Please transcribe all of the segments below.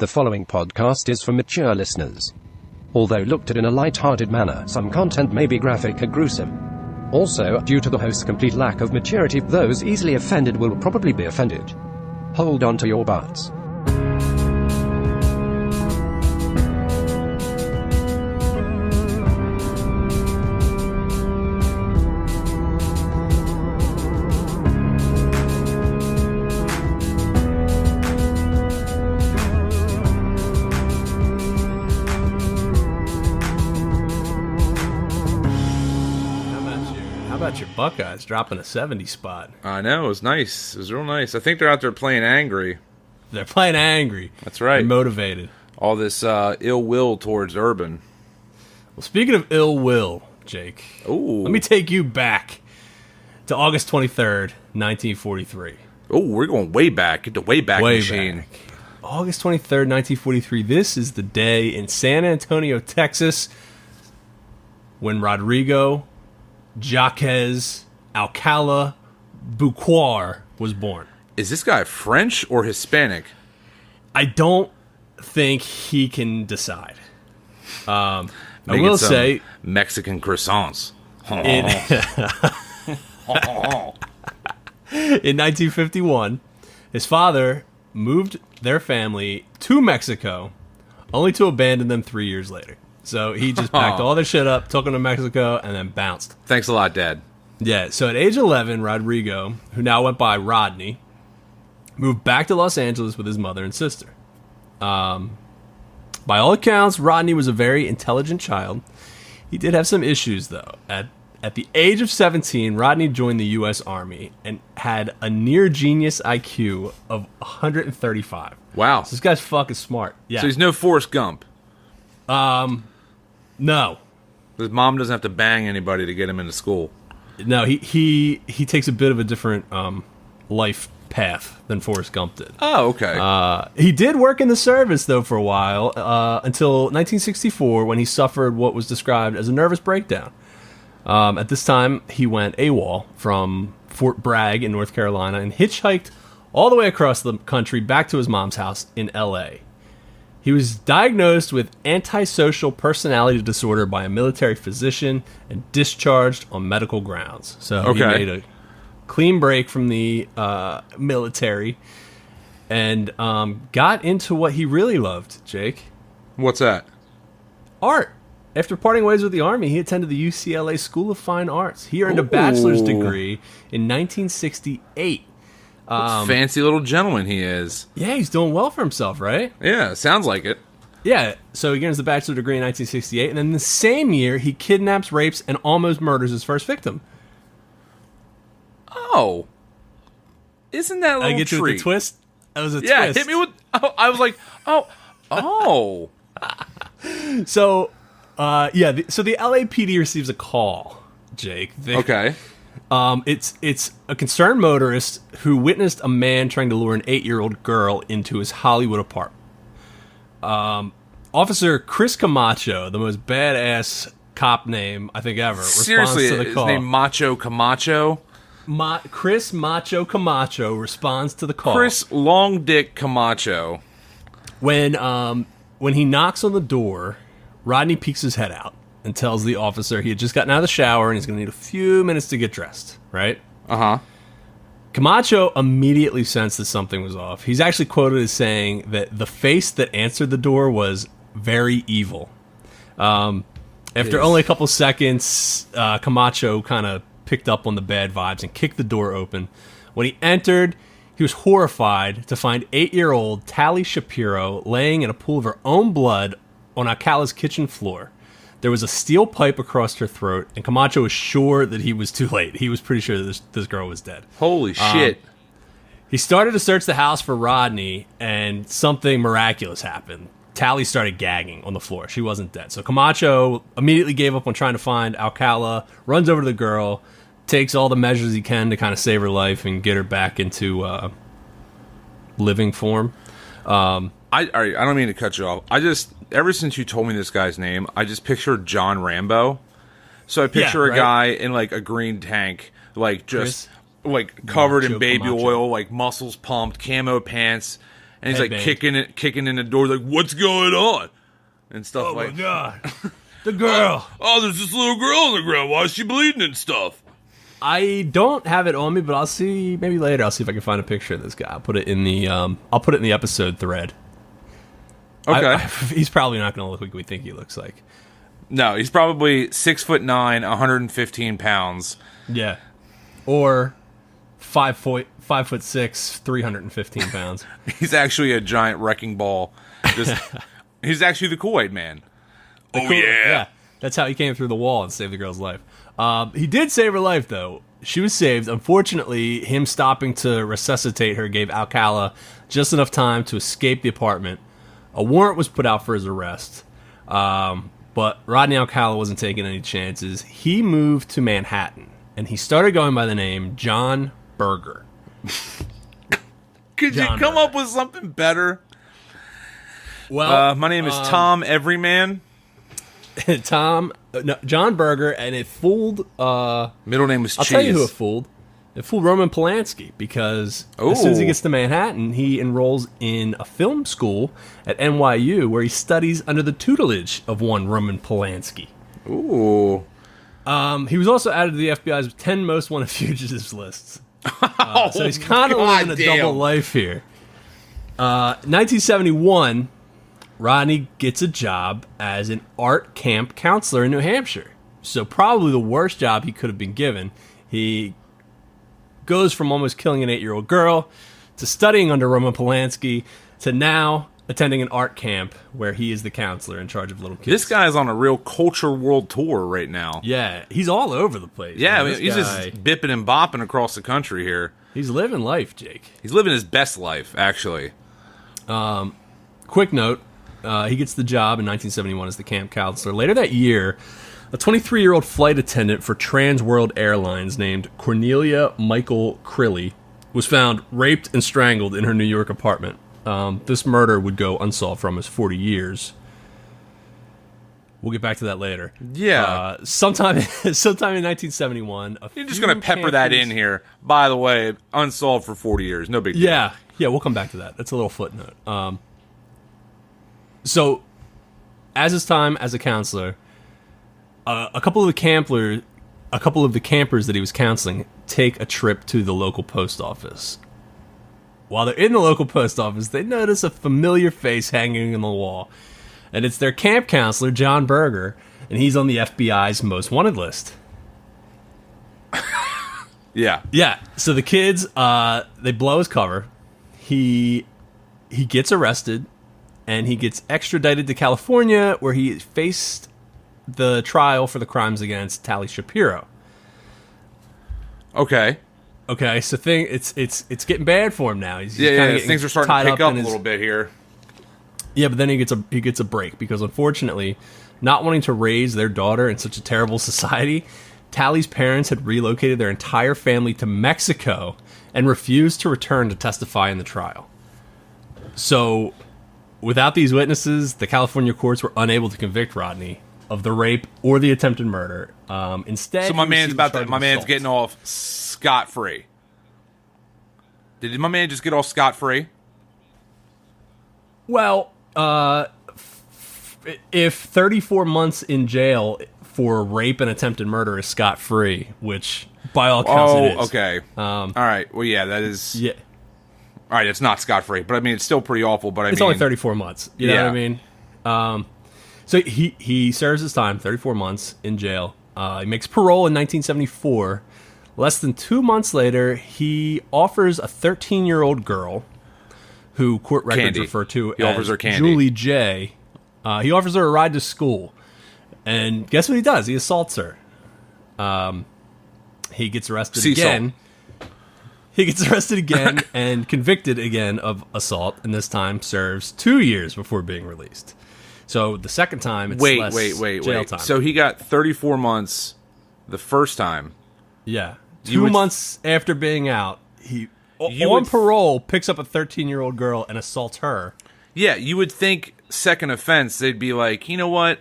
The following podcast is for mature listeners. Although looked at in a light-hearted manner, some content may be graphic and gruesome. Also, due to the host's complete lack of maturity, those easily offended will probably be offended. Hold on to your butts. Buckeyes dropping a 70 spot. I know, it was nice. It was real nice. I think they're out there playing angry. They're playing angry. That's right. They're motivated. All this ill will towards Urban. Well, speaking of ill will, Jake, Ooh. let me take you back to August 23rd, 1943. Oh, we're going way back. Get the way back machine. Back. August 23rd, 1943. This is the day in San Antonio, Texas, when Rodrigo Jaques Alcala Buquar was born. Is this guy French or Hispanic? I don't think he can decide. I will say Mexican croissants. In 1951, his father moved their family to Mexico, only to abandon them 3 years later. So he just packed all their shit up, took them to Mexico, and then bounced. Thanks a lot, Dad. Yeah, so at age 11, Rodrigo, who now went by Rodney, moved back to Los Angeles with his mother and sister. By all accounts, Rodney was a very intelligent child. He did have some issues, though. At the age of 17, Rodney joined the U.S. Army and had a near-genius IQ of 135. Wow. So this guy's fucking smart. Yeah. So he's no Forrest Gump. No. His mom doesn't have to bang anybody to get him into school. No, he takes a bit of a different life path than Forrest Gump did. Oh, okay. He did work in the service, though, for a while, until 1964, when he suffered what was described as a nervous breakdown. At this time, he went AWOL from Fort Bragg in North Carolina and hitchhiked all the way across the country back to his mom's house in L.A. He was diagnosed with antisocial personality disorder by a military physician and discharged on medical grounds. So he made a clean break from the military and got into what he really loved, Jake. What's that? Art. After parting ways with the Army, he attended the UCLA School of Fine Arts. He earned a bachelor's degree in 1968. Fancy little gentleman he is. Yeah, he's doing well for himself, right? Yeah, sounds like it. Yeah, so he gets the bachelor's degree in 1968, and then the same year, he kidnaps, rapes, and almost murders his first victim. Oh. Isn't that a little I get you with the twist? That was a twist. Yeah, hit me with... Oh, I was like, oh. So, so the LAPD receives a call, Jake. Okay. It's a concerned motorist who witnessed a man trying to lure an 8-year-old girl into his Hollywood apartment. Officer Chris Camacho, the most badass cop name I think ever, Seriously, responds to the call. His name Macho Camacho? Chris Macho Camacho responds to the call. Chris Long Dick Camacho. When he knocks on the door, Rodney peeks his head out and tells the officer he had just gotten out of the shower and he's going to need a few minutes to get dressed, right? Uh-huh. Camacho immediately sensed that something was off. He's actually quoted as saying that the face that answered the door was very evil. After only a couple seconds, Camacho kind of picked up on the bad vibes and kicked the door open. When he entered, he was horrified to find 8-year-old Tally Shapiro laying in a pool of her own blood on Alcala's kitchen floor. There was a steel pipe across her throat, and Camacho was sure that he was too late. He was pretty sure that this girl was dead. Holy shit. He started to search the house for Rodney, and something miraculous happened. Tally started gagging on the floor. She wasn't dead. So Camacho immediately gave up on trying to find Alcala, runs over to the girl, takes all the measures he can to kind of save her life and get her back into living form. I don't mean to cut you off. Ever since you told me this guy's name, I just pictured John Rambo. So I picture a guy in like a green tank, like just like covered in baby oil, like muscles pumped, camo pants, and he's like kicking in the door, like, "What's going on?" and stuff like. Oh my god, the girl! Oh, there's this little girl on the ground. Why is she bleeding and stuff? I don't have it on me, but I'll see. Maybe later, I'll see if I can find a picture of this guy. I'll put it in the episode thread. Okay, he's probably not going to look like we think he looks like. No, he's probably 6'9", 115 pounds. Yeah, or 5'6", 315 pounds. He's actually a giant wrecking ball. He's actually the Kool-Aid man. Yeah. That's how he came through the wall and saved the girl's life. He did save her life, though. She was saved. Unfortunately, him stopping to resuscitate her gave Alcala just enough time to escape the apartment. A warrant was put out for his arrest. But Rodney Alcala wasn't taking any chances. He moved to Manhattan, and he started going by the name John Berger. Could you come up with something better? Well, my name is Tom Everyman. John Berger, and it fooled. Middle name was Cheese. I'll tell you who it fooled. It fooled Roman Polanski, because as soon as he gets to Manhattan, he enrolls in a film school at NYU where he studies under the tutelage of one Roman Polanski. Ooh. He was also added to the FBI's 10 most wanted fugitives lists. So he's kind of living a double life here. 1971, Rodney gets a job as an art camp counselor in New Hampshire. So probably the worst job he could have been given. He goes from almost killing an 8-year-old girl to studying under Roman Polanski to now attending an art camp where he is the counselor in charge of little kids. This guy's on a real culture world tour right now. Yeah, he's all over the place. Yeah, I mean, he's just bipping and bopping across the country here. He's living life, Jake. He's living his best life, actually. Quick note, he gets the job in 1971 as the camp counselor. Later that year, a 23-year-old flight attendant for Trans World Airlines named Cornelia Michael Crilly was found raped and strangled in her New York apartment. This murder would go unsolved for almost 40 years. We'll get back to that later. Yeah. Sometime in 1971... You're just going to pepper that in here. By the way, unsolved for 40 years. No big deal. Yeah, we'll come back to that. That's a little footnote. So, as his time as a counselor... a couple of the campers that he was counseling take a trip to the local post office. While they're in the local post office, they notice a familiar face hanging on the wall. And it's their camp counselor, John Berger, and he's on the FBI's most wanted list. Yeah. Yeah, so the kids, they blow his cover. He gets arrested, and he gets extradited to California, where he faced the trial for the crimes against Tally Shapiro. Okay, so it's getting bad for him now. He's things are starting to pick up a little bit here. Yeah, but then he gets a break because, unfortunately, not wanting to raise their daughter in such a terrible society, Tally's parents had relocated their entire family to Mexico and refused to return to testify in the trial. So, without these witnesses, the California courts were unable to convict Rodney of the rape or the attempted murder. Instead, so my man's getting off scot-free. Did my man just get off scot-free? Well, if 34 months in jail for rape and attempted murder is scot-free, which by all counts it is. Okay. All right. Well, yeah, that is. Yeah. All right, it's not scot-free, but I mean, it's still pretty awful. But it's only 34 months. You know what I mean? So he serves his time, 34 months in jail. He makes parole in 1974. Less than 2 months later, he offers a 13-year-old girl, who court records refer to as Julie J. He offers her a ride to school. And guess what he does? He assaults her. He gets arrested again. He gets arrested again and convicted again of assault, and this time serves 2 years before being released. So the second time, it's less jail time. So he got 34 months the first time. Yeah. 2 months after being out, he on parole picks up a 13-year-old girl and assaults her. Yeah, you would think second offense, they'd be like, you know what?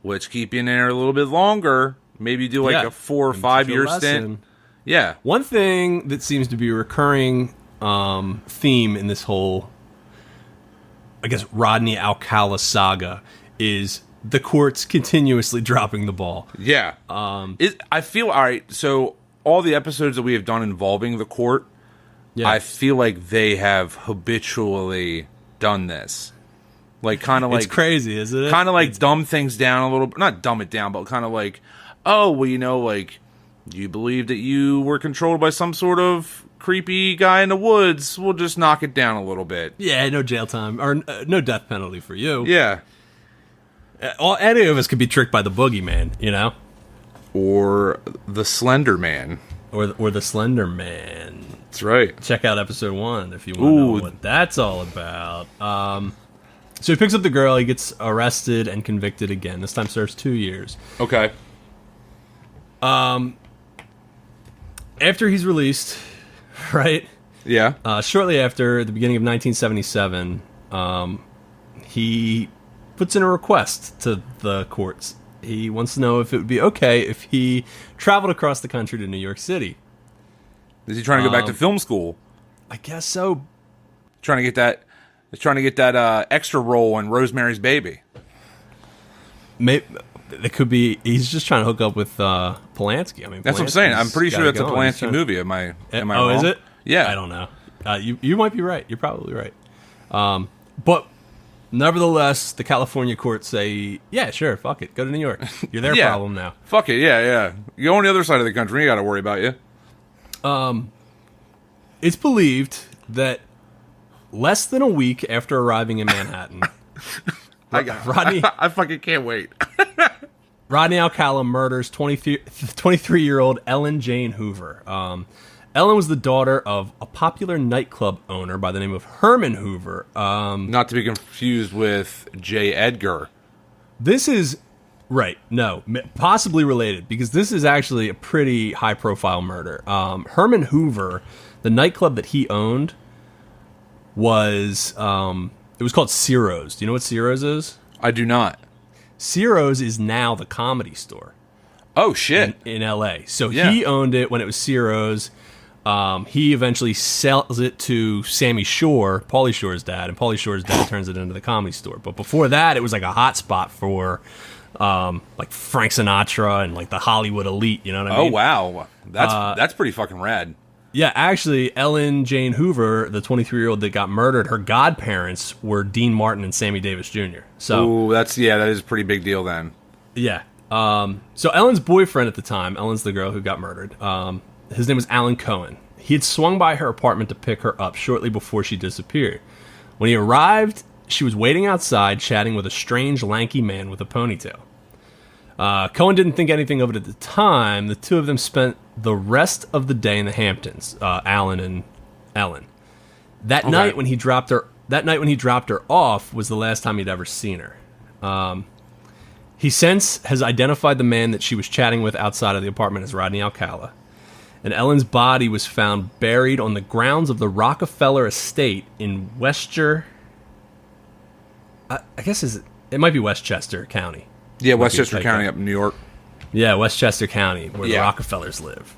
Let's keep you in there a little bit longer. Maybe do like a 4 or 5 year stint. Yeah. One thing that seems to be a recurring theme in this whole I guess, Rodney Alcala saga is the courts continuously dropping the ball. Yeah. I feel, all right, so all the episodes that we have done involving the court, I feel like they have habitually done this. Like, kind of like... It's crazy, isn't it? Kind of like dumb things down a little bit. Not dumb it down, but kind of like, oh, well, you know, like, you believe that you were controlled by some sort of creepy guy in the woods. We'll just knock it down a little bit. Yeah, no jail time. Or no death penalty for you. Yeah. Any of us could be tricked by the boogeyman, you know? Or the Slender Man. Or the Slender Man. That's right. Check out episode 1 if you want to know what that's all about. So he picks up the girl, he gets arrested and convicted again. This time serves 2 years. Okay. After he's released, right? Yeah. Shortly after, the beginning of 1977, he puts in a request to the courts. He wants to know if it would be okay if he traveled across the country to New York City. Is he trying to go back to film school? I guess so. Trying to get that extra role in Rosemary's Baby. Maybe it could be he's just trying to hook up with Polanski. I mean, that's what I'm saying. I'm pretty sure that's a Polanski movie. Am I wrong? Oh, is it? Yeah. I don't know. You might be right. You're probably right. But nevertheless, the California courts say, yeah, sure, fuck it, go to New York. You're their problem now. Fuck it, yeah. You go on the other side of the country, you got to worry about you. It's believed that less than a week after arriving in Manhattan, I fucking can't wait. Rodney Alcala murders 23-year-old Ellen Jane Hoover. Ellen was the daughter of a popular nightclub owner by the name of Herman Hoover. Not to be confused with J. Edgar. This is... Right, no, possibly related, because this is actually a pretty high-profile murder. Herman Hoover, the nightclub that he owned, was... it was called Ciro's. Do you know what Ciro's is? I do not. Ciro's is now the Comedy Store. Oh, shit. In L.A. So he owned it when it was Ciro's. He eventually sells it to Sammy Shore, Pauly Shore's dad, and Pauly Shore's dad turns it into the Comedy Store. But before that, it was like a hot spot for... like Frank Sinatra and like the Hollywood elite, you know what I mean? Oh wow, that's pretty fucking rad. Yeah, actually, Ellen Jane Hoover, the 23-year-old that got murdered, her godparents were Dean Martin and Sammy Davis Jr. So, that is a pretty big deal then. Yeah. So Ellen's boyfriend at the time, Ellen's the girl who got murdered. His name was Alan Cohen. He had swung by her apartment to pick her up shortly before she disappeared. When he arrived, she was waiting outside, chatting with a strange, lanky man with a ponytail. Cohen didn't think anything of it at the time. The two of them spent the rest of the day in the Hamptons, Alan and Ellen. That night when he dropped her off was the last time he'd ever seen her. He since has identified the man that she was chatting with outside of the apartment as Rodney Alcala. And Ellen's body was found buried on the grounds of the Rockefeller estate in Westchester. I guess it might be Westchester County. Yeah, Westchester County up in New York. Yeah, Westchester County, where the Rockefellers live.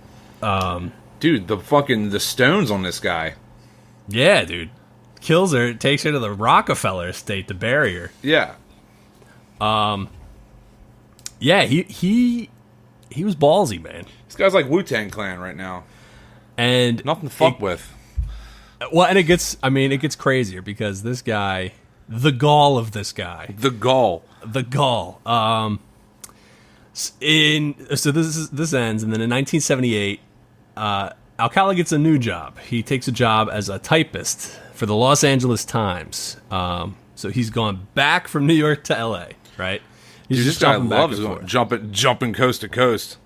Dude, the stones on this guy. Yeah, dude. Kills her, takes her to the Rockefeller estate to bury her. Yeah. Yeah, he was ballsy, man. This guy's like Wu-Tang Clan right now. And nothing to fuck with. Well, and it gets crazier because this guy, the gall of this guy. The gall. This ends, and then in 1978, Alcala gets a new job. He takes a job as a typist for the Los Angeles Times. So he's gone back from New York to L.A., right? Dude, this guy loves jumping coast to coast.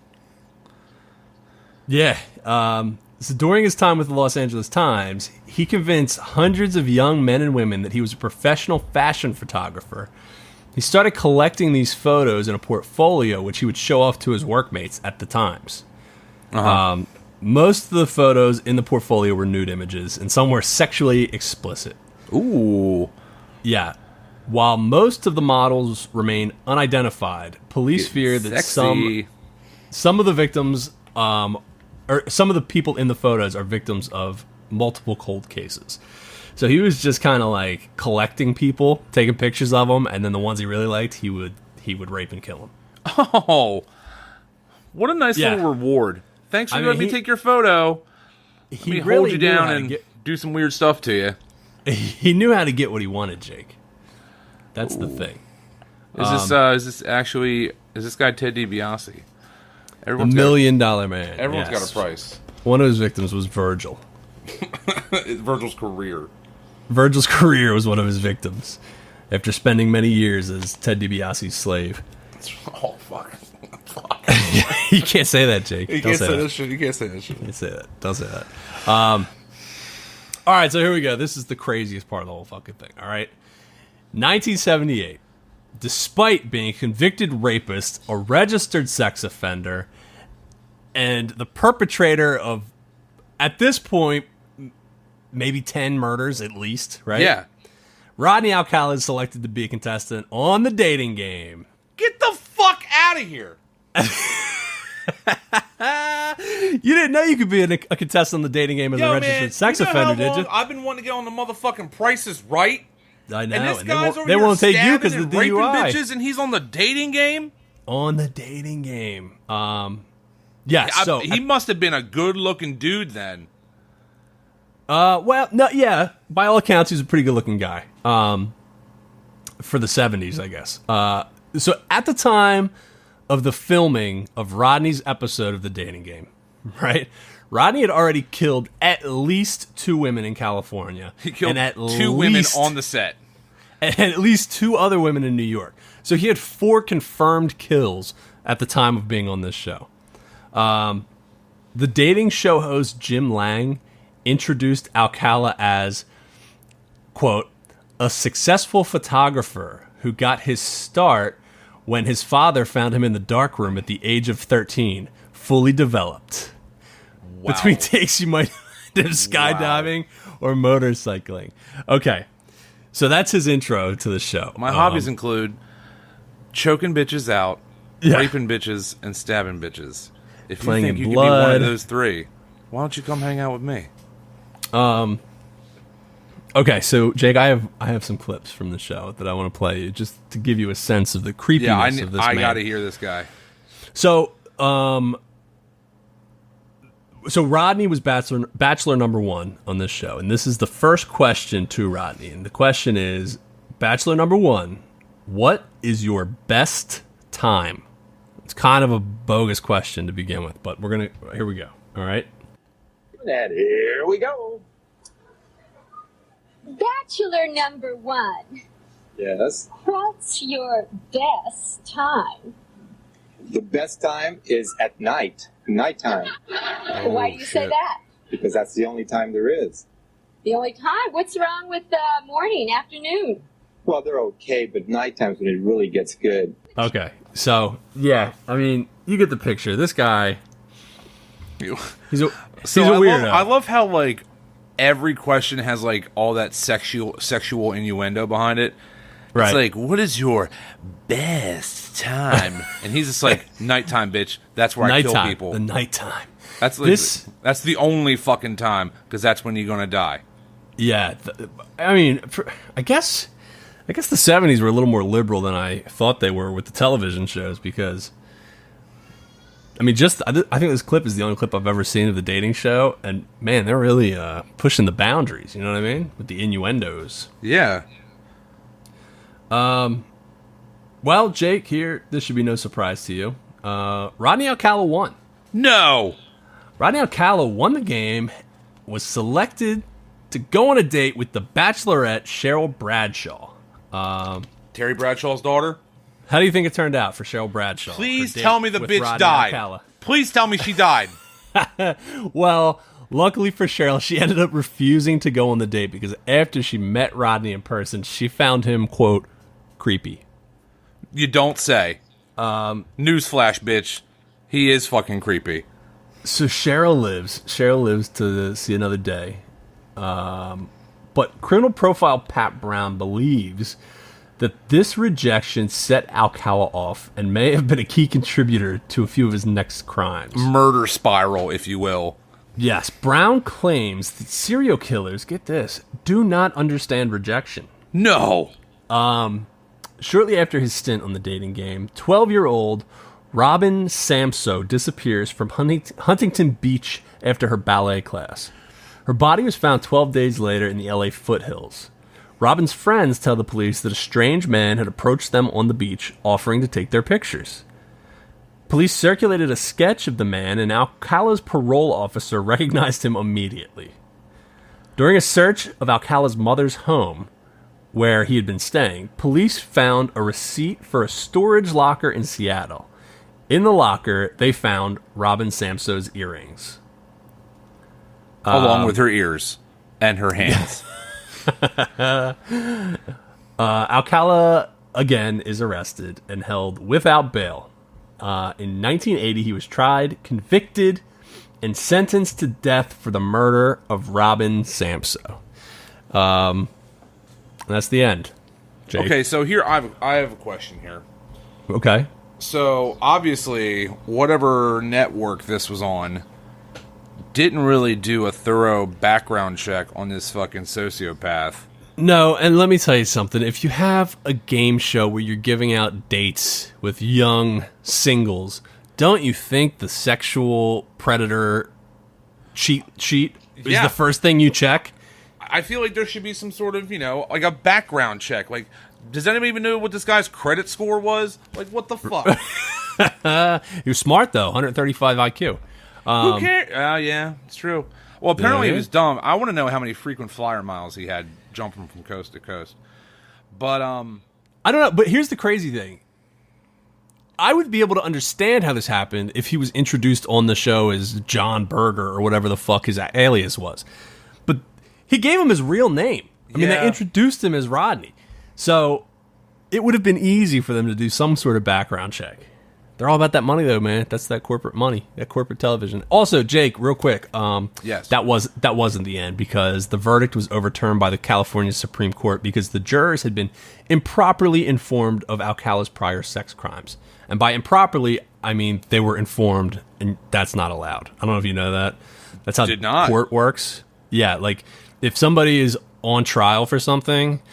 Yeah. So during his time with the Los Angeles Times, he convinced hundreds of young men and women that he was a professional fashion photographer. He started collecting these photos in a portfolio, which he would show off to his workmates at the Times. Most of the photos in the portfolio were nude images, and some were sexually explicit. Ooh. Yeah. While most of the models remain unidentified, police fear that some of the victims, or some of the people in the photos are victims of multiple cold cases. So he was just kind of like collecting people, taking pictures of them, and then the ones he really liked, he would rape and kill them. Oh, what a nice little reward. Thanks for letting me take your photo. Let me hold you down and do some weird stuff to you. He knew how to get what he wanted, Jake. That's the thing. Is this guy Ted DiBiase? The $1 million man. Everyone's got a price. One of his victims was Virgil. Virgil's career. Virgil's career was one of his victims after spending many years as Ted DiBiase's slave. Oh, fuck. You can't say that, Jake. You can't say that shit. You can't say that shit. You can't say that. Don't say that. All right, so here we go. This is the craziest part of the whole fucking thing, all right? 1978. Despite being a convicted rapist, a registered sex offender, and the perpetrator of, at this point, maybe 10 murders at least, right? Yeah. Rodney Alcala is selected to be a contestant on the dating game. Get the fuck out of here. You didn't know you could be a contestant on the dating game as a registered sex offender, did you? I've been wanting to get on the motherfucking Price is Right. I know. And this guy's over they here won't take you because stabbing of the and raping DUI. bitches, and he's on the dating game. On the dating game. Yeah. So he must have been a good-looking dude then. Well, no, yeah. By all accounts, he's a pretty good-looking guy. For the 70s, I guess. So at the time of the filming of Rodney's episode of the dating game, right? Rodney had already killed at least 2 women in California. He killed and at 2 women on the set. And at least 2 other women in New York. So he had 4 confirmed kills at the time of being on this show. The dating show host Jim Lang introduced Alcala as, quote, a successful photographer who got his start when his father found him in the darkroom at the age of 13, fully developed. Wow. Between takes, you might do skydiving or motorcycling. Okay, so that's his intro to the show. My hobbies include choking bitches out, raping bitches, and stabbing bitches. If you think you could be one of those 3, why don't you come hang out with me? Okay, so Jake, I have some clips from the show that I want to play you just to give you a sense of the creepiness of this man. I got to hear this guy. So, so Rodney was bachelor number 1 on this show, and this is the first question to Rodney, and the question is, bachelor number 1, what is your best time? It's kind of a bogus question to begin with, but here we go. All right. And here we go. Bachelor number 1. Yes. What's your best time? The best time is at night. Nighttime. Why do you say that? Because that's the only time there is. The only time? What's wrong with morning, afternoon? Well, they're okay, but nighttime's when it really gets good. Okay. So, yeah, I mean, you get the picture. This guy, he's a weirdo. I love how, like, every question has, like, all that sexual innuendo behind it. Right. It's like, what is your best time? And he's just like, nighttime, bitch. That's where I kill people. The nighttime. That's like, that's the only fucking time, because that's when you're gonna die. Yeah, I mean, I guess the 70s were a little more liberal than I thought they were with the television shows, because I mean, I think this clip is the only clip I've ever seen of the dating show, and man, they're really pushing the boundaries. You know what I mean? With the innuendos. Yeah. Well, Jake, here, this should be no surprise to you. Rodney Alcala won. No! Rodney Alcala won the game, was selected to go on a date with the Bachelorette, Cheryl Bradshaw. Terry Bradshaw's daughter? How do you think it turned out for Cheryl Bradshaw? Please tell me the bitch Rodney died. Alcala? Please tell me she died. Well, luckily for Cheryl, she ended up refusing to go on the date because after she met Rodney in person, she found him, quote, creepy. You don't say. Newsflash, bitch. He is fucking creepy. So Cheryl lives to see another day. But criminal profile Pat Brown believes that this rejection set Alcala off and may have been a key contributor to a few of his next crimes. Murder spiral, if you will. Yes, Brown claims that serial killers, get this, do not understand rejection. No. Shortly after his stint on the dating game, 12-year-old Robin Samso disappears from Huntington Beach after her ballet class. Her body was found 12 days later in the LA foothills. Robin's friends tell the police that a strange man had approached them on the beach, offering to take their pictures. Police circulated a sketch of the man, and Alcala's parole officer recognized him immediately. During a search of Alcala's mother's home, where he had been staying, police found a receipt for a storage locker in Seattle. In the locker, they found Robin Samso's earrings. Along with her ears and her hands. Alcala, again, is arrested and held without bail. In 1980, he was tried, convicted, and sentenced to death for the murder of Robin Samso. That's the end. Jake. Okay, so here I have a question here. Okay. So, obviously, whatever network this was on didn't really do a thorough background check on this fucking sociopath. No, and let me tell you something. If you have a game show where you're giving out dates with young singles, don't you think the sexual predator cheat sheet is the first thing you check? I feel like there should be some sort of, like a background check. Like, does anybody even know what this guy's credit score was? Like, what the fuck? He was smart, though. 135 IQ. Who cares? Yeah, it's true. Well, apparently he was dumb. I want to know how many frequent flyer miles he had jumping from coast to coast. But, I don't know, but here's the crazy thing. I would be able to understand how this happened if he was introduced on the show as John Berger or whatever the fuck his alias was. But he gave him his real name. I mean, they introduced him as Rodney. So it would have been easy for them to do some sort of background check. They're all about that money, though, man. That's that corporate money, that corporate television. Also, Jake, real quick, yes, that wasn't the end, because the verdict was overturned by the California Supreme Court because the jurors had been improperly informed of Alcala's prior sex crimes. And by improperly, I mean they were informed, and that's not allowed. I don't know if you know that. That's how court works. Yeah, like if somebody is on trial for something,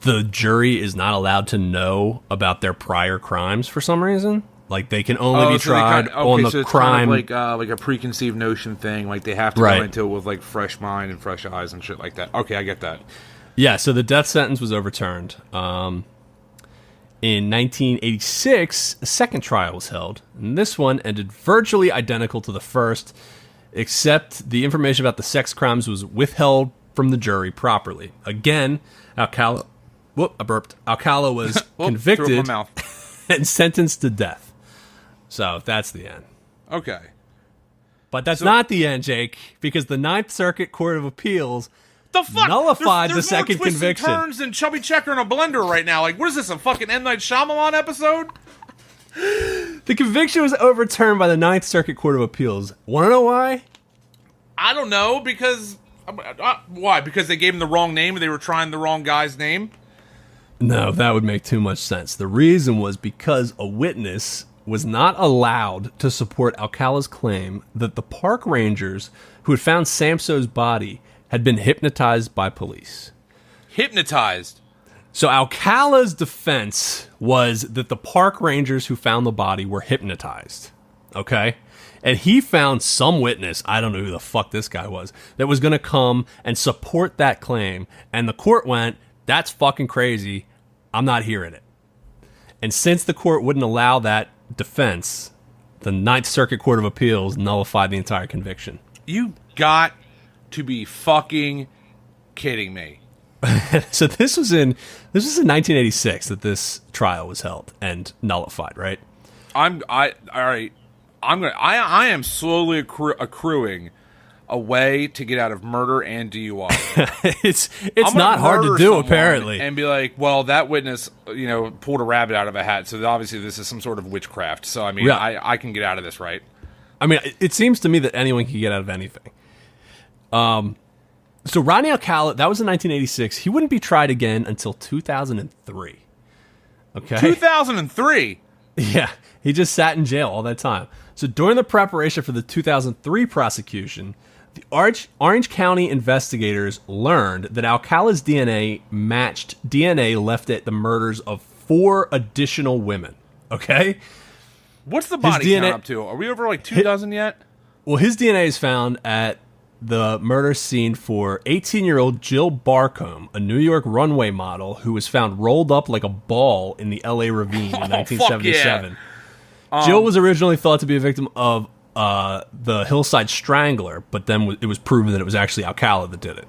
the jury is not allowed to know about their prior crimes for some reason. Like, they can only be tried on the so crime. Kind of like a preconceived notion thing. Like, they have to go into it with, like, fresh mind and fresh eyes and shit like that. Okay, I get that. Yeah, so the death sentence was overturned. In 1986, a second trial was held. And this one ended virtually identical to the first, except the information about the sex crimes was withheld from the jury properly. Again, Alcala... Whoop, I burped. Alcala was convicted threw up my mouth. And sentenced to death. So that's the end. Okay. But that's not the end, Jake, because the Ninth Circuit Court of Appeals nullified the second conviction. There's more twists and turns than Chubby Checker in a blender right now. Like, what is this, a fucking M. Night Shyamalan episode? The conviction was overturned by the Ninth Circuit Court of Appeals. Want to know why? I don't know, because... why? Because they gave him the wrong name and they were trying the wrong guy's name? No, that would make too much sense. The reason was because a witness was not allowed to support Alcala's claim that the park rangers who had found Samso's body had been hypnotized by police. Hypnotized? So Alcala's defense was that the park rangers who found the body were hypnotized. Okay? And he found some witness, I don't know who the fuck this guy was, that was going to come and support that claim. And the court went, that's fucking crazy. I'm not hearing it. And since the court wouldn't allow that defense, the Ninth Circuit Court of Appeals nullified the entire conviction. You got to be fucking kidding me. So this was in 1986 that this trial was held and nullified, right? I am slowly accruing a way to get out of murder and DUI. it's not hard to do, apparently. And be like, well, that witness, pulled a rabbit out of a hat, so obviously this is some sort of witchcraft. So, I mean, yeah. I can get out of this, right? I mean, it seems to me that anyone can get out of anything. So Rodney Alcala, that was in 1986. He wouldn't be tried again until 2003. Okay? 2003? Yeah. He just sat in jail all that time. So during the preparation for the 2003 prosecution, The Orange County investigators learned that Alcala's DNA matched DNA left at the murders of 4 additional women. Okay? What's the body count up to? Are we over like 2 dozen yet? Well, his DNA is found at the murder scene for 18-year-old Jill Barcombe, a New York runway model who was found rolled up like a ball in the L.A. ravine in 1977. Yeah. Jill was originally thought to be a victim of the Hillside Strangler, but then it was proven that it was actually Alcala that did it.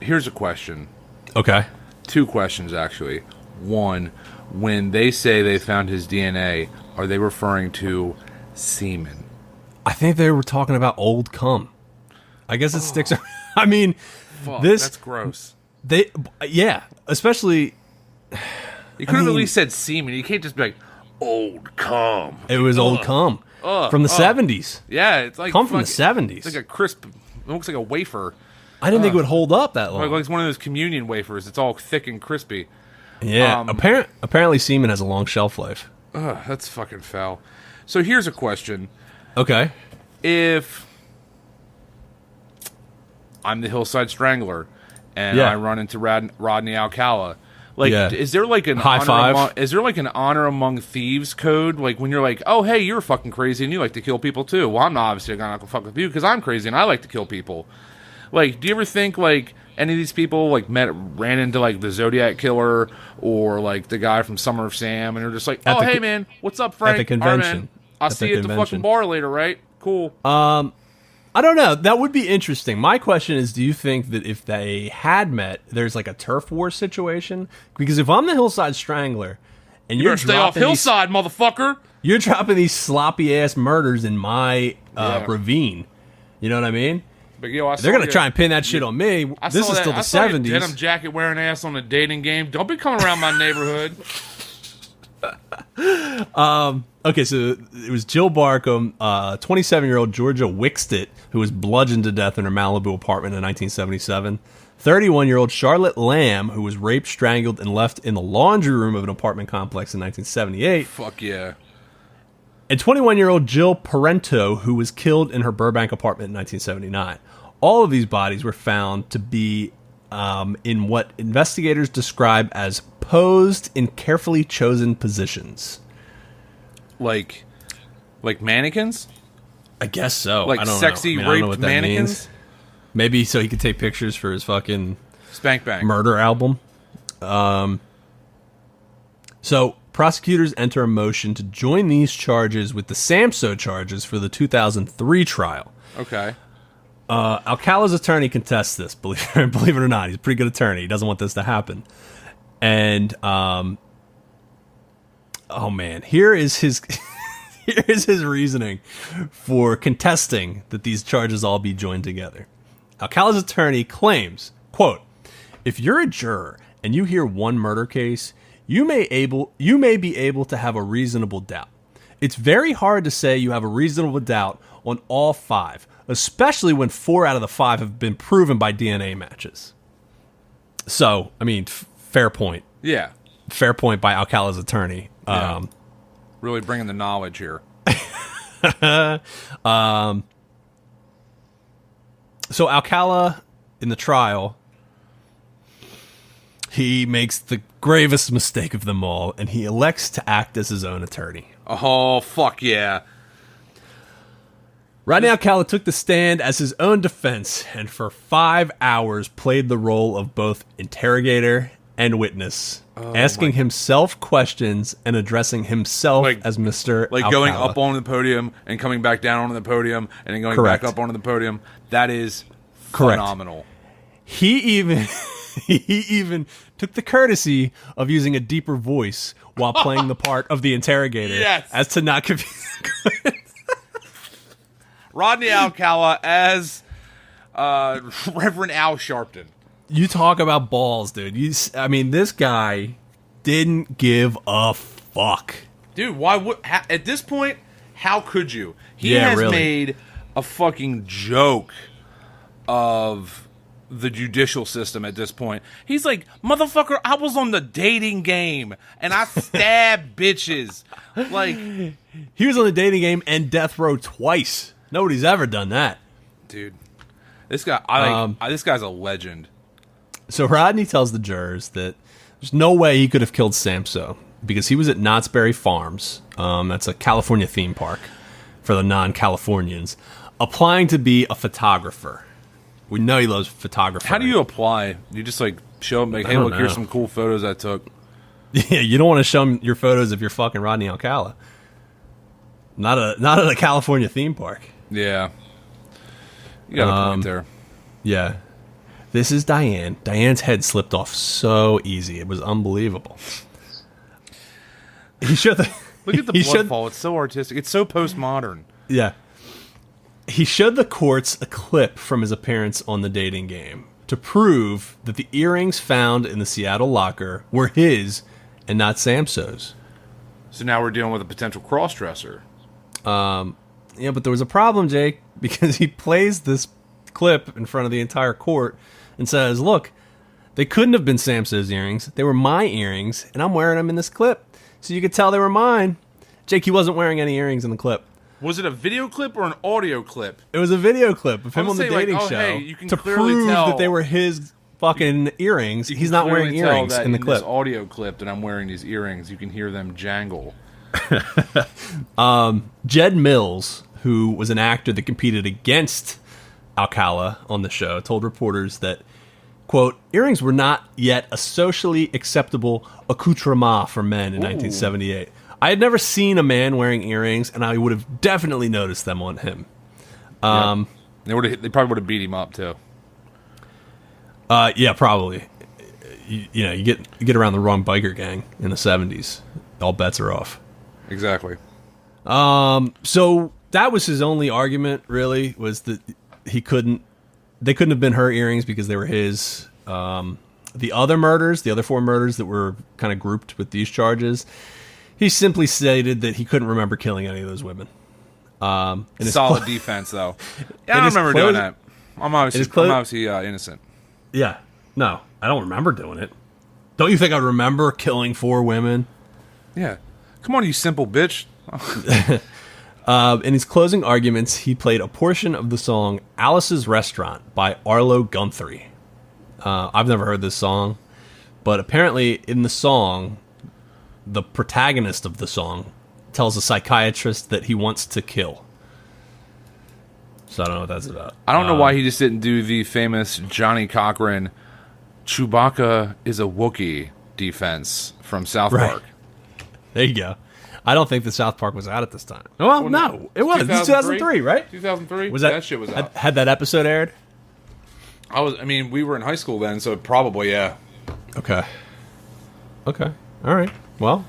Here's a question. Okay. 2 questions, actually. One, when they say they found his DNA, are they referring to semen? I think they were talking about old cum. I guess it sticks around. I mean, fuck, that's gross. Especially. You could have at least said semen. You can't just be like, old cum. It was old cum. From the 70s. Yeah, it's like cum from the 70s. It's like a crisp, it looks like a wafer. I didn't think it would hold up that long. Like it's one of those communion wafers. It's all thick and crispy. Yeah, apparently semen has a long shelf life. That's fucking foul. So here's a question. Okay. If I'm the Hillside Strangler and I run into Rodney Alcala, is there like an high five? Is there like an honor among thieves code? Like when you're like, oh hey, you're fucking crazy and you like to kill people too. Well, I'm not obviously gonna fuck with you because I'm crazy and I like to kill people. Like, do you ever think like any of these people like ran into like the Zodiac Killer or like the guy from Summer of Sam and they're just like, oh hey man, what's up, Frank? At the convention. Right, man. I'll see you at the fucking bar later, right? Cool. I don't know. That would be interesting. My question is, do you think that if they had met, there's like a turf war situation? Because if I'm the Hillside Strangler and you're stay off Hillside, motherfucker. You're dropping these sloppy ass murders in my ravine. You know what I mean? But, yo, they're gonna try and pin that shit on me. This is still the 70s. Denim jacket wearing ass on a dating game. Don't be coming around my neighborhood. Okay, so it was Jill Barcombe, 27-year-old Georgia Wickstead, who was bludgeoned to death in her Malibu apartment in 1977. 31-year-old Charlotte Lamb, who was raped, strangled, and left in the laundry room of an apartment complex in 1978. Fuck yeah. And 21-year-old Jill Parento, who was killed in her Burbank apartment in 1979. All of these bodies were found to be in what investigators describe as posed in carefully chosen positions. Like mannequins? I guess so. Like I don't sexy know. I don't know raped what that mannequins? means. Maybe so he could take pictures for his fucking Spank Bang murder album. So prosecutors enter a motion to join these charges with the Samso charges for the 2003 trial. Okay. Alcala's attorney contests this, believe it or not. He's a pretty good attorney. He doesn't want this to happen. And, oh man, here is his reasoning for contesting that these charges all be joined together. Alcala's attorney claims, quote, if you're a juror and you hear one murder case, you may be able to have a reasonable doubt. It's very hard to say you have a reasonable doubt on all 5, especially when 4 out of the 5 have been proven by DNA matches. So, I mean, fair point. Yeah. Fair point by Alcala's attorney. Yeah. Really bringing the knowledge here. So Alcala, in the trial, he makes the gravest mistake of them all, and he elects to act as his own attorney. Oh, fuck yeah. Rodney Alcala took the stand as his own defense, and for 5 hours played the role of both interrogator and witness, asking himself questions and addressing himself as Mr. Like Alcala. going up onto the podium and coming back down onto the podium and then going back up onto the podium. That is phenomenal. He even took the courtesy of using a deeper voice while playing the part of the interrogator as to not confuse Rodney Alcala as Reverend Al Sharpton. You talk about balls, dude. I mean, this guy didn't give a fuck. Dude, why would... At this point, how could you? He has made a fucking joke of the judicial system at this point. He's like, motherfucker, I was on the dating game, and I stabbed bitches. Like... He was on the dating game and death row twice. Nobody's ever done that. Dude. This guy, this guy's a legend. So Rodney tells the jurors that there's no way he could have killed Samso because he was at Knott's Berry Farms. That's a California theme park for the non-Californians, applying to be a photographer. We know he loves photography. How do you apply? You just like show him, like, hey, look, here's some cool photos I took. Yeah, you don't want to show him your photos if you're fucking Rodney Alcala. Not at a California theme park. Yeah. You got a point there. Yeah. This is Diane. Diane's head slipped off so easy. It was unbelievable. He showed the Look at the blood fall. It's so artistic. It's so postmodern. Yeah. He showed the courts a clip from his appearance on the dating game to prove that the earrings found in the Seattle locker were his and not Samso's. So now we're dealing with a potential cross-dresser. Yeah, but there was a problem, Jake, because he plays this clip in front of the entire court and says, look, they couldn't have been Samso's earrings. They were my earrings, and I'm wearing them in this clip. So you could tell they were mine. Jake, he wasn't wearing any earrings in the clip. Was it a video clip or an audio clip? It was a video clip of him on the dating show hey, you can to clearly prove tell that they were his fucking earrings. He's not wearing earrings in the clip. This audio clip that I'm wearing these earrings, you can hear them jangle. Jed Mills, who was an actor that competed against Alcala on the show, told reporters that, quote, earrings were not yet a socially acceptable accoutrement for men in 1978. I had never seen a man wearing earrings, and I would have definitely noticed them on him. Yeah. They probably would have beat him up too. Yeah, probably. You get around the wrong biker gang in the 70s, all bets are off. Exactly. So that was his only argument, really, was that they couldn't have been her earrings because they were his. The other four murders that were kind of grouped with these charges, he simply stated that he couldn't remember killing any of those women. Solid defense, though. Yeah, I don't remember doing that. I'm obviously innocent. Yeah. No, I don't remember doing it. Don't you think I would remember killing 4 women? Yeah. Come on, you simple bitch. In his closing arguments, he played a portion of the song Alice's Restaurant by Arlo Guthrie. I've never heard this song, but apparently in the song, the protagonist of the song tells a psychiatrist that he wants to kill. So I don't know what that's about. I don't know why he just didn't do the famous Johnny Cochran Chewbacca is a Wookiee defense from South Park. There you go. I don't think the South Park was out at this time. Well, no, it was. 2003, right? 2003? That shit was out. Had that episode aired? We were in high school then, so probably, yeah. Okay. All right. Well,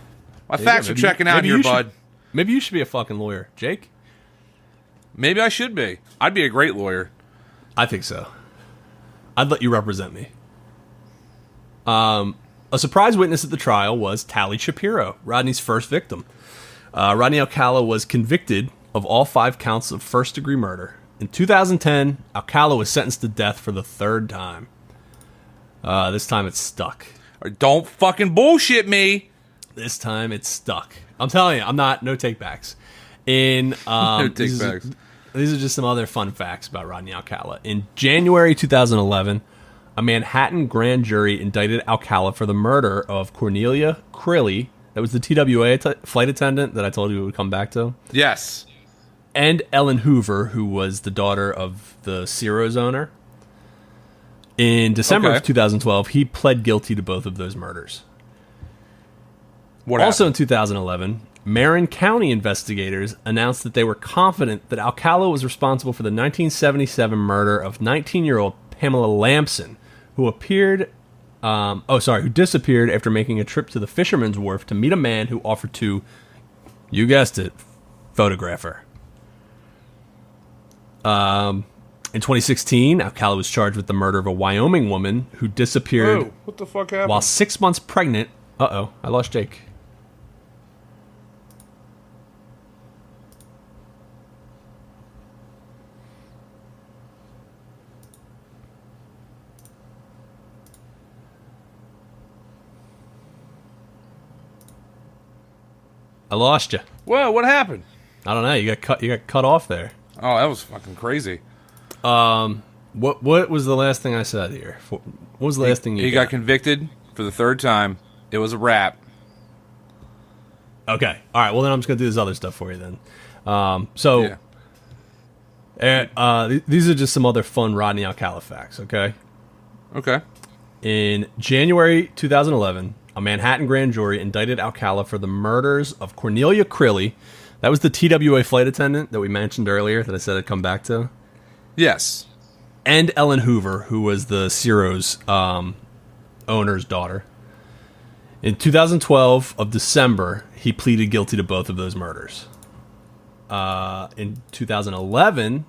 my facts are checking out here, bud. Maybe you should be a fucking lawyer, Jake. Maybe I should be. I'd be a great lawyer. I think so. I'd let you represent me. A surprise witness at the trial was Tally Shapiro, Rodney's first victim. Rodney Alcala was convicted of all 5 counts of first-degree murder. In 2010, Alcala was sentenced to death for the 3rd time. This time it stuck. Don't fucking bullshit me. This time it stuck. I'm telling you, no take-backs. No take-backs. These are just some other fun facts about Rodney Alcala. In January 2011, a Manhattan grand jury indicted Alcala for the murder of Cornelia Crilly. That was the TWA flight attendant that I told you we would come back to. Yes. And Ellen Hoover, who was the daughter of the Ciro's owner. In December of 2012, he pled guilty to both of those murders. Also in 2011, Marin County investigators announced that they were confident that Alcala was responsible for the 1977 murder of 19-year-old Pamela Lamson, who disappeared after making a trip to the Fisherman's Wharf to meet a man who offered to, you guessed it, photograph her. In 2016, Alcala was charged with the murder of a Wyoming woman who disappeared. Whoa, what the fuck happened? While 6 months pregnant. I lost Jake. I lost you. Whoa, what happened? I don't know. You got cut off there. Oh, that was fucking crazy. What was the last thing I said here? What was the last thing you He got convicted for the third time. It was a rap. Okay. All right. Well, then I'm just going to do this other stuff for you then. These are just some other fun Rodney Alcala facts, okay? Okay. In January 2011, a Manhattan grand jury indicted Alcala for the murders of Cornelia Crilly. That was the TWA flight attendant that we mentioned earlier that I said I'd come back to. Yes. And Ellen Hoover, who was the Ciro's owner's daughter. In 2012 of December, he pleaded guilty to both of those murders. In 2011,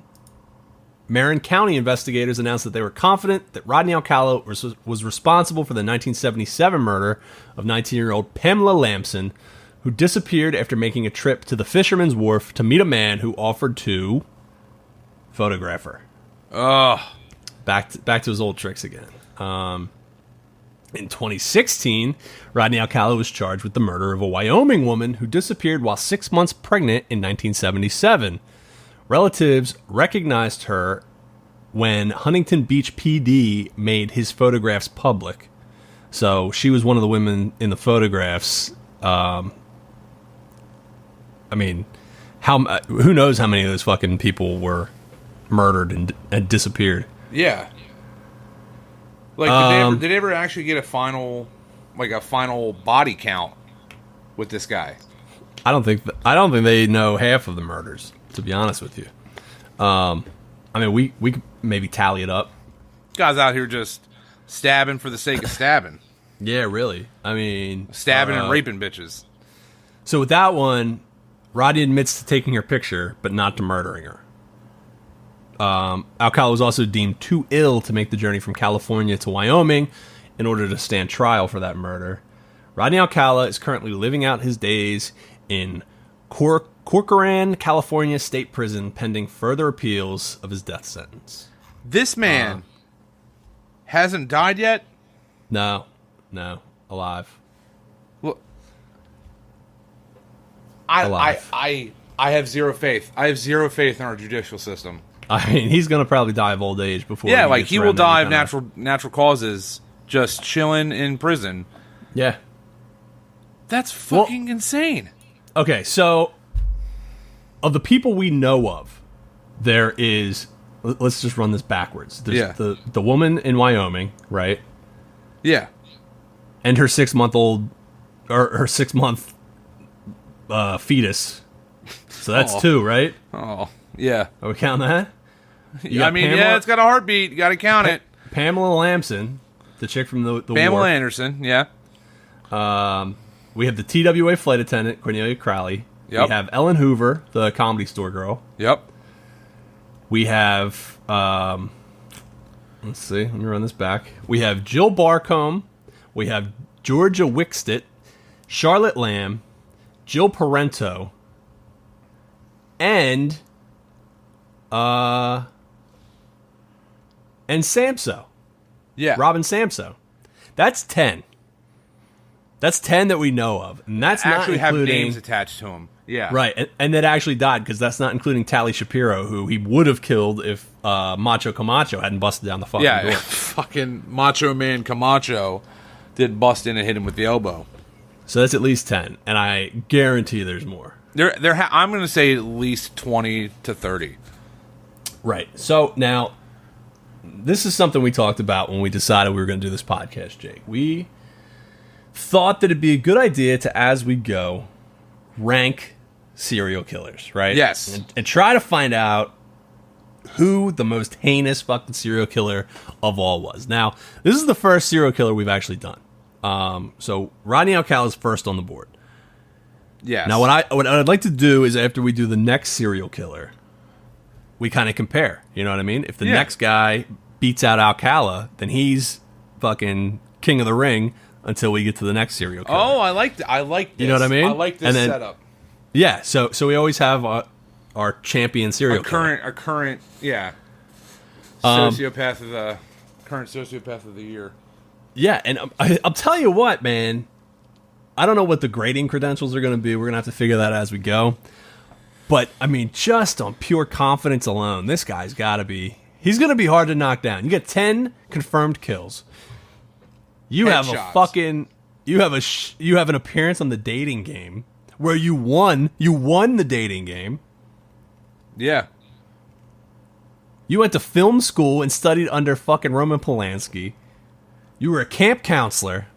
Marin County investigators announced that they were confident that Rodney Alcala was responsible for the 1977 murder of 19-year-old Pamela Lamson, who disappeared after making a trip to the Fisherman's Wharf to meet a man who offered to photograph her. Ugh. Back to his old tricks again. In 2016, Rodney Alcala was charged with the murder of a Wyoming woman who disappeared while 6 months pregnant in 1977. Relatives recognized her when Huntington Beach PD made his photographs public. So she was one of the women in the photographs. I mean, who knows how many of those fucking Uh, people were murdered and disappeared? Yeah. Like, did they ever actually get a final body count with this guy? I don't think they know half of the murders, to be honest with you. I mean, we could maybe tally it up. Guys out here just stabbing for the sake of stabbing. Yeah, really. I mean, Stabbing and raping bitches. So with that one, Rodney admits to taking her picture, but not to murdering her. Alcala was also deemed too ill to make the journey from California to Wyoming in order to stand trial for that murder. Rodney Alcala is currently living out his days in Corcoran, California State Prison, pending further appeals of his death sentence. This man hasn't died yet? No, alive. Well, Alive. I have zero faith. I have zero faith in our judicial system. I mean, he's gonna probably die of old age before. Yeah, like he will die of natural. natural causes, just chilling in prison. Yeah. That's fucking insane. Okay, so of the people we know of, there is. Let's just run this backwards. There's the woman in Wyoming, right? Yeah. And her 6-month-old, or her 6-month fetus. So that's two, right? Oh, yeah. Are we counting that? I mean, yeah, it's got a heartbeat. You got to count it. Pamela Lamson, the chick from the Pamela wharf. Anderson, yeah. We have the TWA flight attendant, Cornelia Crowley. Yep. We have Ellen Hoover, the Comedy Store girl. Yep. We have, let's see, let me run this back. We have Jill Barcombe. We have Georgia Wickstedt, Charlotte Lamb, Jill Parento, and Samso. Yeah. Robin Samso. That's 10. That's 10 that we know of. And that's actually not including... have names attached to them. Yeah. Right. And that actually died, because that's not including Tally Shapiro, who he would have killed if Macho Camacho hadn't busted down the fucking door. Fucking Macho Man Camacho did bust in and hit him with the elbow. So that's at least 10. And I guarantee there's more. I'm going to say at least 20 to 30. Right. So now, this is something we talked about when we decided we were going to do this podcast, Jake. We thought that it'd be a good idea to, as we go, rank serial killers, right? Yes. And try to find out who the most heinous fucking serial killer of all was. Now, this is the first serial killer we've actually done. So Rodney Alcala is first on the board. Yes. Now, what I'd like to do is, after we do the next serial killer, we kind of compare. You know what I mean? If the next guy beats out Alcala, then he's fucking king of the ring until we get to the next serial killer. Oh, I like this. You know what I mean? I like this setup. Yeah, so we always have our champion serial killer. Our current, yeah. Sociopath of the current sociopath of the year. Yeah, and I'll tell you what, man. I don't know what the grading credentials are going to be. We're going to have to figure that out as we go. But, I mean, just on pure confidence alone, this guy's got to be... He's going to be hard to knock down. You get 10 confirmed kills. You have a Headshots. fucking you have an appearance on the dating game where you won the dating game. Yeah. You went to film school and studied under fucking Roman Polanski. You were a camp counselor.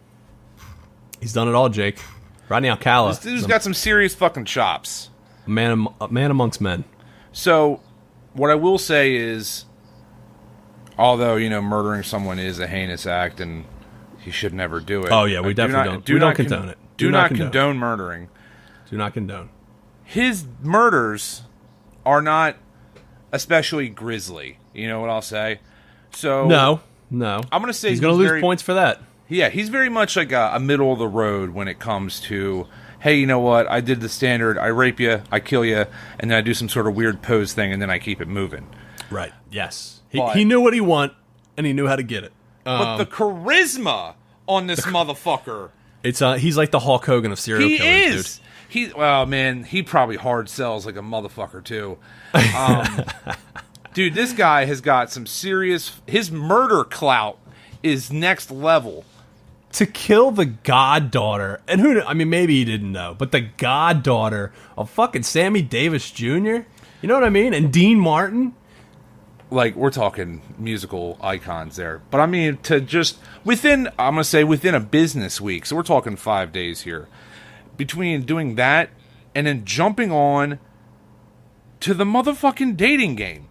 He's done it all, Jake. Rodney Alcala. This dude's got some serious fucking chops. A man amongst men. So, what I will say is, although, murdering someone is a heinous act and he should never do it. Oh, yeah, we definitely don't. We don't condone it. Do not condone murdering. Do not condone. His murders are not especially grisly. You know what I'll say? So No. I'm going to say he's going to lose points for that. Yeah, he's very much like a middle of the road when it comes to, hey, you know what? I did the standard. I rape you, I kill you, and then I do some sort of weird pose thing, and then I keep it moving. Right. Yes. He knew what he wanted, and he knew how to get it. But the charisma on this motherfucker. He's like the Hulk Hogan of serial killers, is. Dude. Well, man, he probably hard sells like a motherfucker, too. Dude, this guy has got some serious... His murder clout is next level. To kill the goddaughter, and maybe he didn't know, but the goddaughter of fucking Sammy Davis Jr., you know what I mean? And Dean Martin. Like, we're talking musical icons there. But I mean, to just, I'm going to say within a business week, so we're talking 5 days here, between doing that and then jumping on to the motherfucking dating game.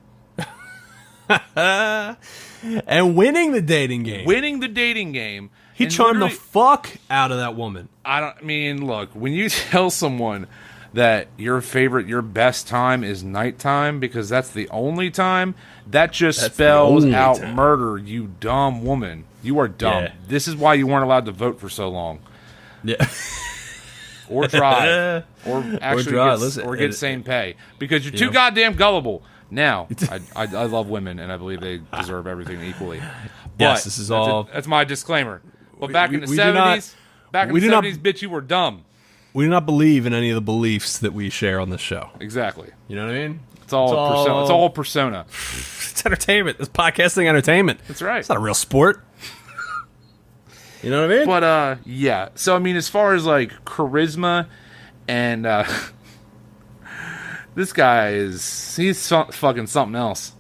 And winning the dating game. He charmed the fuck out of that woman. Look, when you tell someone that your best time is nighttime because that's the only time, that just spells out murder, you dumb woman. You are dumb. Yeah. This is why you weren't allowed to vote for so long. Yeah. Or drive. Or actually get same pay. Because you're too goddamn gullible. Now, I love women, and I believe they deserve everything equally. Yes, this is all... That's my disclaimer. But back in the 70s, bitch, you were dumb. We do not believe in any of the beliefs that we share on this show. Exactly. You know what I mean? It's all persona. It's entertainment. It's podcasting entertainment. That's right. It's not a real sport. You know what I mean? But, yeah. So, I mean, as far as, like, charisma and, this guy he's fucking something else.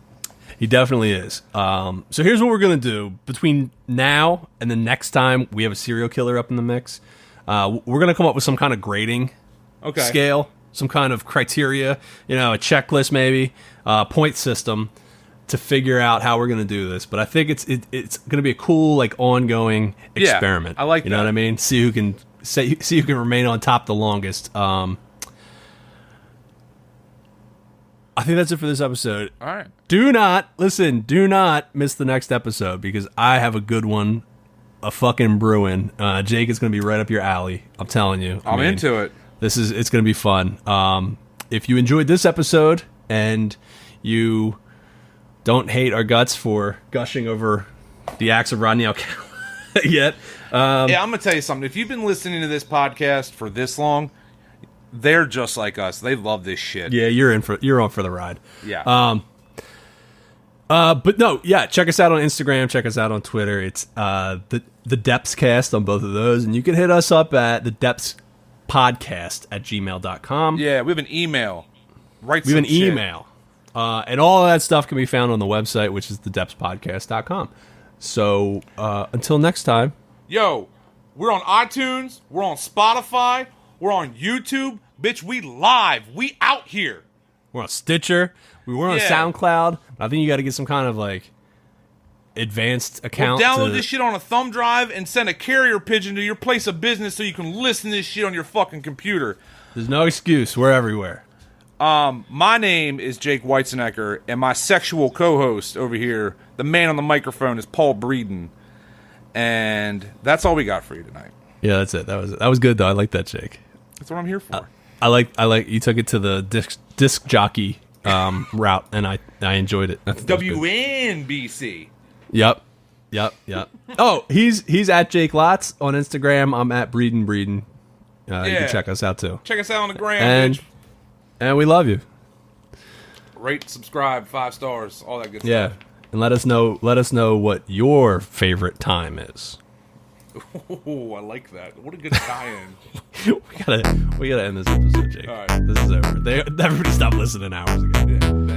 He definitely is. So here's what we're going to do. Between now and the next time we have a serial killer up in the mix, we're going to come up with some kind of grading scale, some kind of criteria, a checklist maybe, point system to figure out how we're going to do this. But I think it's going to be a cool, like, ongoing experiment. I like that. You know what I mean? See who can remain on top the longest. I think that's it for this episode. All right. Do not miss the next episode because I have a good one, a fucking brewing. Jake is going to be right up your alley. I'm telling you. I'm into it. It's going to be fun. If you enjoyed this episode and you don't hate our guts for gushing over the acts of Rodney Alcala yet. I'm going to tell you something. If you've been listening to this podcast for this long, they're just like us. They love this shit. Yeah, you're on for the ride. Yeah. But no, yeah, check us out on Instagram, check us out on Twitter. It's the Depths Cast on both of those, and you can hit us up at the Depths Podcast at gmail.com. Yeah, we have an email. Email. And all of that stuff can be found on the website, which is thedepthspodcast.com. So until next time. Yo, we're on iTunes, we're on Spotify, we're on YouTube. Bitch, we live. We out here. We're on Stitcher. We were on SoundCloud. I think you got to get some kind of, like, advanced account. We'll download this shit on a thumb drive and send a carrier pigeon to your place of business so you can listen to this shit on your fucking computer. There's no excuse. We're everywhere. My name is Jake Weitzenecker, and my sexual co-host over here, the man on the microphone, is Paul Breeden. And that's all we got for you tonight. Yeah, that's it. That was good, though. I like that, Jake. That's what I'm here for. I like you took it to the disc jockey route, and I enjoyed it. WNBC. Yep. Oh, he's at Jake Lotz on Instagram. I'm at Breeden. You can check us out too. Check us out on the gram, bitch. And we love you. Rate, subscribe, 5 stars, all that good Yeah. stuff. and let us know what your favorite time is. Oh, I like that. What a good tie-in. we gotta end this episode, Jake. All right. This is over. Everybody stopped listening hours ago. Yeah.